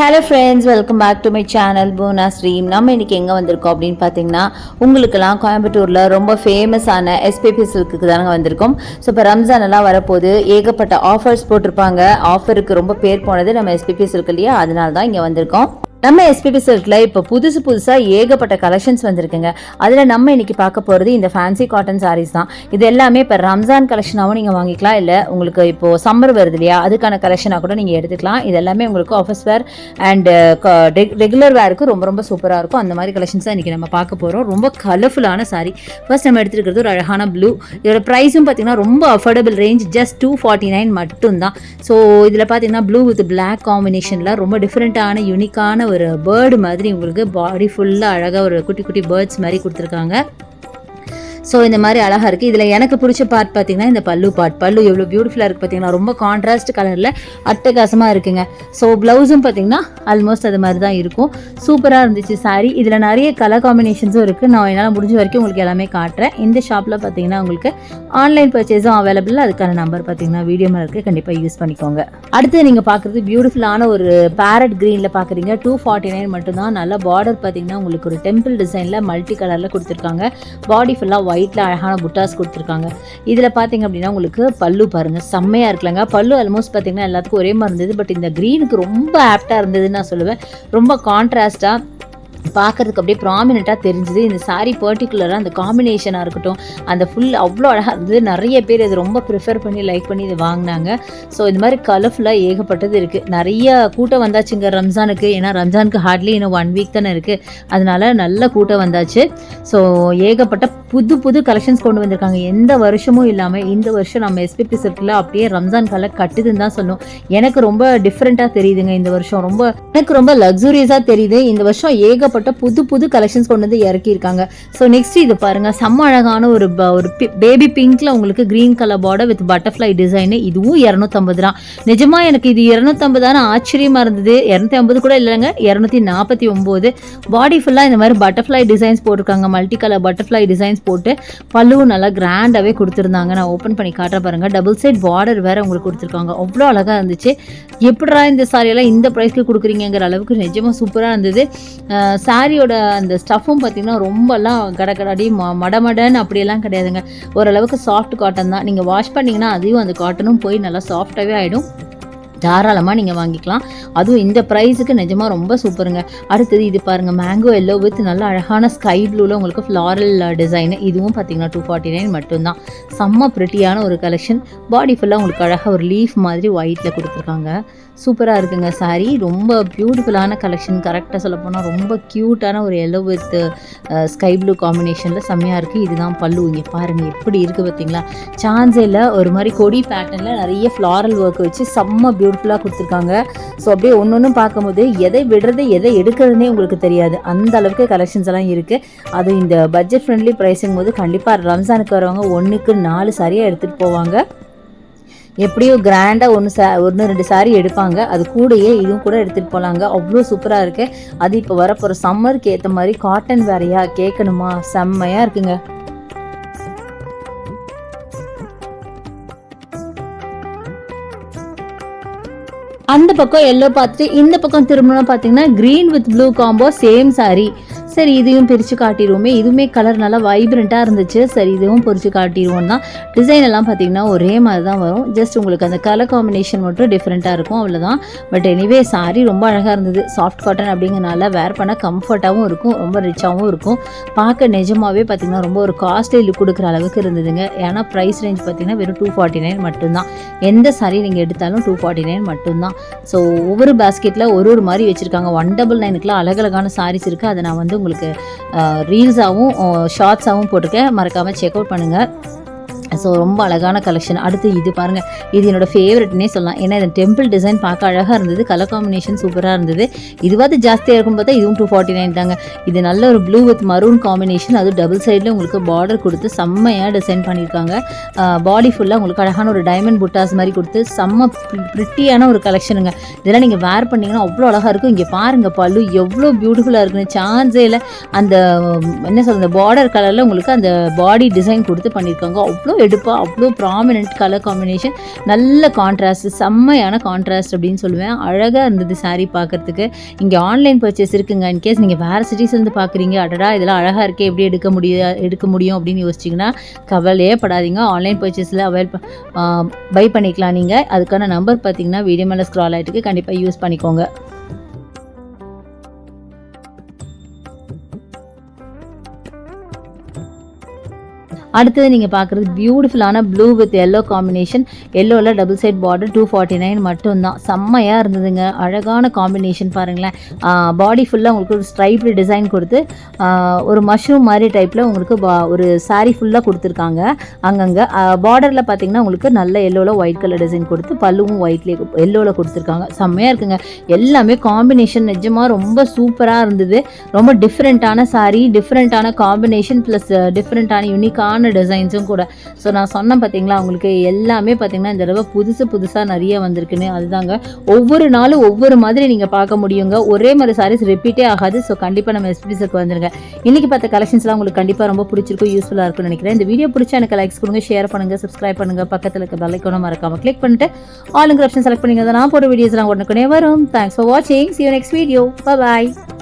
Hello friends, welcome back to my channel Poona stream. நம்ம இன்றைக்கி எங்கே வந்திருக்கோம் அப்படின்னு பார்த்தீங்கன்னா, உங்களுக்கெல்லாம் கோயம்புத்தூரில் ரொம்ப ஃபேமஸான எஸ்பிபி சில்க்குக்கு தானே வந்திருக்கோம். ஸோ இப்போ ரம்ஜான் எல்லாம் வரப்போது ஏகப்பட்ட ஆஃபர்ஸ் போட்டிருப்பாங்க. ஆஃபருக்கு ரொம்ப பேர் போனது நம்ம எஸ்பிபி சில்க் இல்லையா, அதனால தான் இங்கே வந்திருக்கோம். நம்ம எஸ்பிபி சில்கில் இப்போ புதுசாக ஏகப்பட்ட கலெக்ஷன்ஸ் வந்திருக்குங்க. அதில் நம்ம இன்னைக்கு பார்க்க போகிறது இந்த ஃபேன்சி காட்டன் சாரீஸ் தான். இது எல்லாமே இப்போ ரம்ஜான் கலெக்ஷனாகவும் நீங்கள் வாங்கிக்கலாம், இல்லை உங்களுக்கு இப்போது சம்மர் வருது இல்லையா, அதுக்கான கலெக்ஷனாக கூட நீங்கள் எடுத்துக்கலாம். இது எல்லாமே உங்களுக்கு ஆஃபீஸ் வேர் அண்ட் ரெகுலர் வேருக்கு ரொம்ப ரொம்ப சூப்பராக இருக்கும். அந்த மாதிரி கலெக்ஷன்ஸ் தான் இன்றைக்கி நம்ம பார்க்க போகிறோம். ரொம்ப கலர்ஃபுல்லான சாரீ. ஃபர்ஸ்ட் நம்ம எடுத்துருக்கிறது ஒரு அழகான ப்ளூ. இதோட ப்ரைஸும் பார்த்தீங்கன்னா ரொம்ப அஃபோர்டபுள் ரேஞ்ச், ஜஸ்ட் 249 மட்டும்தான். ஸோ இதில் பார்த்தீங்கன்னா ப்ளூ வித் பிளாக் காம்பினேஷனில் ரொம்ப டிஃப்ரெண்ட்டான யூனிக்கான ஒரு பேர்டு மாதிரி உங்களுக்கு பாடி ஃபுல்லாக அழகாக ஒரு குட்டி குட்டி பேர்ட்ஸ் மாதிரி கொடுத்துருக்காங்க. ஸோ இந்த மாதிரி அழகாக இருக்குது. இதில் எனக்கு பிடிச்ச பார்ட் பார்த்திங்கன்னா இந்த பல்லு எவ்வளோ பியூட்டிஃபுல்லாக இருக்குது பார்த்திங்கன்னா. ரொம்ப கான்ட்ராஸ்ட் கலரில் அட்டகாசமாக இருக்குங்க. ஸோ ப்ளவுஸும் பார்த்திங்கன்னா ஆல்மோஸ்ட் அது மாதிரி தான் இருக்கும். சூப்பராக இருந்துச்சு சாரீ. இதில் நிறைய கலர் காம்பினேஷன்ஸும் இருக்குது. நான் என்னால் முடிஞ்ச வரைக்கும் உங்களுக்கு எல்லாமே காட்டுறேன். இந்த ஷாப்பில் பார்த்திங்கன்னா உங்களுக்கு ஆன்லைன் பர்ச்சேஸும் அவைலபிள். அதுக்கான நம்பர் பார்த்திங்கன்னா வீடியோ மேலே இருக்குது, கண்டிப்பாக யூஸ் பண்ணிக்கோங்க. அடுத்து நீங்கள் பார்க்குறது பியூட்டிஃபுல்லான ஒரு பேரட் க்ரீனில் பார்க்குறீங்க. 249 மட்டும்தான். நல்ல பார்டர் பார்த்திங்கன்னா உங்களுக்கு ஒரு டெம்பிள் டிசைனில் மல்டி கலரில் கொடுத்துருக்காங்க. பாடி ஃபுல்லாக ஒயிட்ல அழகான புட்டாஸ் கொடுத்துருக்காங்க. இதில் பார்த்தீங்க அப்படின்னா உங்களுக்கு பல்லு பாருங்க, செம்மையாக இருக்கலங்க. பல்லு ஆல்மோஸ்ட் பார்த்தீங்கன்னா எல்லாத்துக்கும் ஒரே மாதிரி இருந்தது. பட் இந்த க்ரீனுக்கு ரொம்ப ஆப்டாக இருந்ததுன்னு நான் சொல்லுவேன். ரொம்ப கான்ட்ராஸ்டாக பார்க்கறதுக்கு அப்படியே ப்ராமினெண்ட்டாக தெரிஞ்சுது. இந்த சாரீ பர்டிகுலராக அந்த காம்பினேஷனாக இருக்கட்டும், அந்த ஃபுல் அவ்வளோ அழகாக இருந்தது. நிறைய பேர் இது ரொம்ப ப்ரிஃபர் பண்ணி லைக் பண்ணி இது வாங்கினாங்க. ஸோ இந்த மாதிரி கலர்ஃபுல்லாக ஏகப்பட்டது இருக்குது. நிறைய கூட்டம் வந்தாச்சுங்க ரம்ஜானுக்கு. ஏன்னா ரம்ஜானுக்கு ஹார்ட்லி இன்னும் 1 வீக் தானே இருக்குது. அதனால நல்ல கூட்டம் வந்தாச்சு. ஸோ ஏகப்பட்ட புது கலெக்ஷன்ஸ் கொண்டு வந்திருக்காங்க. எந்த வருஷமும் இல்லாமல் இந்த வருஷம் நம்ம எஸ்பிபி சில்கில் அப்படியே ரம்ஜான் கலர் கட்டுதுன்னு தான் சொல்லணும். எனக்கு ரொம்ப டிஃப்ரெண்ட்டாக தெரியுதுங்க இந்த வருஷம். எனக்கு ரொம்ப லக்ஸூரியஸாக தெரியுது. இந்த வருஷம் ஏகப்பட்ட புது கலெக்ஷன்ஸ் கொண்டு வந்து இறக்கியிருக்காங்க. ஸோ நெக்ஸ்ட் இது பாருங்க, செம்ம அழகான ஒரு பேபி பிங்க்ல உங்களுக்கு green colour border with butterfly design. இதுவும் 250 தான். நிஜமா எனக்கு இது 250 ஆச்சரியமா இருந்தது. 250 கூட இல்லைங்க, 249. பாடி ஃபுல்லாக இந்த மாதிரி பட்டர்ஃப்ளை டிசைன்ஸ் போட்டிருக்காங்க. மல்டி கலர் பட்டர்ஃப்ளை டிசைன்ஸ் போட்டு பல்லுவும் நல்லா கிராண்டாகவே கொடுத்துருந்தாங்க. நான் ஓப்பன் பண்ணி காட்டுற பாருங்க. டபுள் சைட் பார்டர் வேற உங்களுக்கு கொடுத்துருக்காங்க. அவ்வளோ அழகாக இருந்துச்சு. எப்படா இந்த சாரியெல்லாம் இந்த ப்ரைஸ்க்கு கொடுக்குறீங்கிற அளவுக்கு நிஜமாக சூப்பராக இருந்தது. சாரியோட அந்த ஸ்டஃப்பும் பார்த்தீங்கன்னா ரொம்பலாம் கடகடாடி மடமடன்னு அப்படியெல்லாம் கிடையாதுங்க. ஓரளவுக்கு சாஃப்ட் காட்டன் தான். நீங்கள் வாஷ் பண்ணிங்கன்னா அதையும் அந்த காட்டனும் போய் நல்லா சாஃப்டாகவே ஆகிடும். தாராளமாக நீங்கள் வாங்கிக்கலாம். அதுவும் இந்த ப்ரைஸுக்கு நிஜமாக ரொம்ப சூப்பருங்க. அடுத்தது இது பாருங்கள், மேங்கோ எல்லோ வித் நல்ல அழகான ஸ்கை ப்ளூவில் உங்களுக்கு ஃப்ளாரல் டிசைனு. இதுவும் பார்த்தீங்கன்னா 249 மட்டும்தான். செம்ம ப்ரிட்டியான ஒரு கலெக்ஷன். பாடி ஃபுல்லாக உங்களுக்கு அழகாக ஒரு லீஃப் மாதிரி ஒயிட்டில் கொடுத்துருக்காங்க. சூப்பராக இருக்குங்க சாரீ. ரொம்ப பியூட்டிஃபுல்லான கலெக்ஷன். கரெக்டாக சொல்லப்போனால் ரொம்ப க்யூட்டான ஒரு எல்லோ வித் ஸ்கை ப்ளூ காம்பினேஷனில் செம்மையாக இருக்குது. இதுதான் பல்லு. இங்கே பாருங்கள் எப்படி இருக்குது பார்த்தீங்களா. சான்ஸில் ஒரு மாதிரி கொடி பேட்டர்னில் நிறைய ஃப்ளாரல் ஒர்க் வச்சு செம்ம பியூட்டிஃபுல்லாக கொடுத்துருக்காங்க. ஸோ அப்படியே ஒன்று பார்க்கும்போது எதை விடுறது எதை எடுக்கிறதுனே உங்களுக்கு தெரியாது. அந்த அளவுக்கு கலெக்ஷன்ஸ் எல்லாம் இருக்குது. அது இந்த பட்ஜெட் ஃப்ரெண்ட்லி ப்ரைஸிங் போது கண்டிப்பாக ரம்ஜானுக்கு வரவங்க 1க்கு 4 சாரியாக எடுத்துகிட்டு போவாங்க. எப்படியும் கிராண்டாக 1-2 சாரீ எடுப்பாங்க. அது கூடயே இதுவும் கூட எடுத்துகிட்டு போகலாங்க. அவ்வளோ சூப்பராக இருக்குது. அது இப்போ வரப்போகிற சம்மருக்கு ஏற்ற மாதிரி காட்டன் வேறையா கேட்கணுமா, செம்மையாக இருக்குங்க. அந்த பக்கம் எல்லோ பார்த்துட்டு இந்த பக்கம் திரும்பணும் பார்த்தீங்கன்னா green with blue combo same sari. சரி, இதையும் பிரித்து காட்டிடுவோமே. இதுவுமே கலர் நல்லா வைப்ரண்ட்டாக இருந்துச்சு. சரி, இதுவும் பிரித்து காட்டிடுவோம் தான். டிசைன் எல்லாம் பார்த்தீங்கன்னா ஒரே மாதிரி தான் வரும். ஜஸ்ட் உங்களுக்கு அந்த கலர் காம்பினேஷன் மட்டும் டிஃப்ரெண்ட்டாக இருக்கும், அவ்வளோதான். பட் எனிவே சாரீ ரொம்ப அழகாக இருந்தது. சாஃப்ட் காட்டன் அப்படிங்கிறனால வேர் பண்ண கம்ஃபர்ட்டாகவும் இருக்கும், ரொம்ப ரிச்சாகவும் இருக்கும். பார்க்க நிஜமாகவே பார்த்தீங்கன்னா ரொம்ப ஒரு காஸ்ட்லி லுக் கொடுக்குற அளவுக்கு இருந்ததுங்க. ஏன்னா ப்ரைஸ் ரேஞ்ச் பார்த்தீங்கன்னா வெறும் 249 மட்டும்தான். எந்த சாரீ நீங்கள் எடுத்தாலும் 249 மட்டும்தான். ஸோ ஒவ்வொரு பேஸ்கெட்டில் ஒரு மாதிரி வச்சுருக்காங்க. 199க்குலாம் அழகழகான சாரீஸ் இருக்குது. அதை நான் வந்து உங்களுக்கு ரீல்ஸாகவும் ஷார்ட்ஸாகவும் போட்டிருக்கேன். மறக்காமல் செக் அவுட் பண்ணுங்கள். ஸோ ரொம்ப அழகான கலெக்ஷன். அடுத்து இது பாருங்கள், இது என்னோடய ஃபேவரெட்னே சொல்லலாம். ஏன்னா இந்த டெம்பிள் டிசைன் பார்க்க அழகாக இருந்தது. கலர் காம்பினேஷன் சூப்பராக இருந்தது. இதுவாது ஜாஸ்தியாக இருக்கும் பார்த்தா இதுவும் 249 தாங்க. இது நல்ல ஒரு ப்ளூ வித் மரூன் காம்பினேஷன். அதுவும் டபுள் சைடில் உங்களுக்கு பார்டர் கொடுத்து செம்மையாக டிசைன் பண்ணியிருக்காங்க. பாடி ஃபுல்லாக உங்களுக்கு அழகான ஒரு டைமண்ட் புட்டாஸ் மாதிரி கொடுத்து செம்ம ப்ரிட்டியான ஒரு கலெக்ஷனுங்க. இதெல்லாம் நீங்கள் வேர் பண்ணிங்கன்னா அவ்வளோ அழகாக இருக்கும். இங்கே பாருங்கள் பல்லு எவ்வளோ பியூட்டிஃபுல்லாக இருக்குன்னு. சான்ஸே இல்லை. அந்த என்ன சொல்கிறது, பார்டர் கலரில் உங்களுக்கு அந்த பாடி டிசைன் கொடுத்து பண்ணியிருக்காங்க. அவ்வளோ எடுப்பாக அவ்வளோ ப்ராமினென்ட் கலர் காம்பினேஷன், நல்ல கான்ட்ராஸ்ட், செம்மையான கான்ட்ராஸ்ட் அப்படின்னு சொல்லுவேன். அழகாக இருந்தது saree பார்க்குறதுக்கு. இங்கே ஆன்லைன் பர்ச்சேஸ் இருக்குங்க. இன்கேஸ் நீங்கள் வேறு சிட்டிஸ்லேருந்து பார்க்குறீங்க, அடடா இதெல்லாம் அழகாக இருக்கே, எப்படி எடுக்க முடியும் அப்படின்னு யோசிச்சிங்கன்னா கவலையே படாதீங்க. ஆன்லைன் பர்ச்சேஸில் பை பண்ணிக்கலாம் நீங்கள். அதுக்கான நம்பர் பார்த்தீங்கன்னா வீடியோ மேலே ஸ்க்ரால் ஆகிட்டு கண்டிப்பாக யூஸ் பண்ணிக்கோங்க. அடுத்தது நீங்கள் பார்க்குறது பியூட்டிஃபுல்லான ப்ளூ வித் எல்லோ காம்பினேஷன். எல்லோவில் டபுள் சைட் பார்டர் 249 மட்டும்தான். செம்மையாக இருந்ததுங்க. அழகான காம்பினேஷன் பாருங்களேன். பாடி ஃபுல்லாக உங்களுக்கு ஒரு ஸ்ட்ரைப்டு டிசைன் கொடுத்து ஒரு மஷ்ரூம் மாதிரி டைப்பில் உங்களுக்கு ஒரு saree ஃபுல்லாக கொடுத்துருக்காங்க. அங்கங்கே பார்டரில் பார்த்தீங்கன்னா உங்களுக்கு நல்ல எல்லோவில் ஒயிட் கலர் டிசைன் கொடுத்து பல்லுவும் ஒயிட்லேயே எல்லோவில் கொடுத்துருக்காங்க. செம்மையாக இருக்குங்க. எல்லாமே காம்பினேஷன் நிஜமாக ரொம்ப சூப்பராக இருந்தது. ரொம்ப டிஃப்ரெண்ட்டான saree, டிஃப்ரெண்ட்டான காம்பினேஷன் ப்ளஸ் டிஃப்ரெண்ட்டான யூனிக்கான டிசைன்ஸும் கூட. ஸோ நான் சொன்னேன் பார்த்தீங்களா, உங்களுக்கு எல்லாமே பார்த்தீங்கன்னா இந்த தடவை புதுசாக நிறைய வந்திருக்குன்னு. அதுதாங்க, ஒவ்வொரு நாளும் ஒவ்வொரு மாதிரி நீங்கள் பார்க்க முடியுங்க. ஒரே மாதிரி சாரீஸ் ரிப்பீட்டே ஆகாது. ஸோ கண்டிப்பாக நம்ம எஸ்பிசிக்கு வந்துருங்க. இன்றைக்கி பார்த்த கலெக்ஷன்ஸ்லாம் உங்களுக்கு கண்டிப்பாக ரொம்ப பிடிச்சிருக்கும், யூஸ்ஃபுல்லாக இருக்கும்னு நினைக்கிறேன். இந்த வீடியோ பிடிச்சா எனக்கு லைக்ஸ் கொடுங்க, ஷேர் பண்ணுங்கள், சப்ஸ்கிரைப் பண்ணுங்கள். பக்கத்தில் இருக்க பெல் ஐகானை மறக்காமல் கிளிக் பண்ணிட்டு ஆளுங்கிற ஆப்ஷன் செலக்ட் பண்ணிங்க. நான் போகிற வீடியோஸ்லாம் உடனுக்குனே வரும். தேங்க்ஸ் ஃபார் வாட்சிங். See you next video. Bye bye.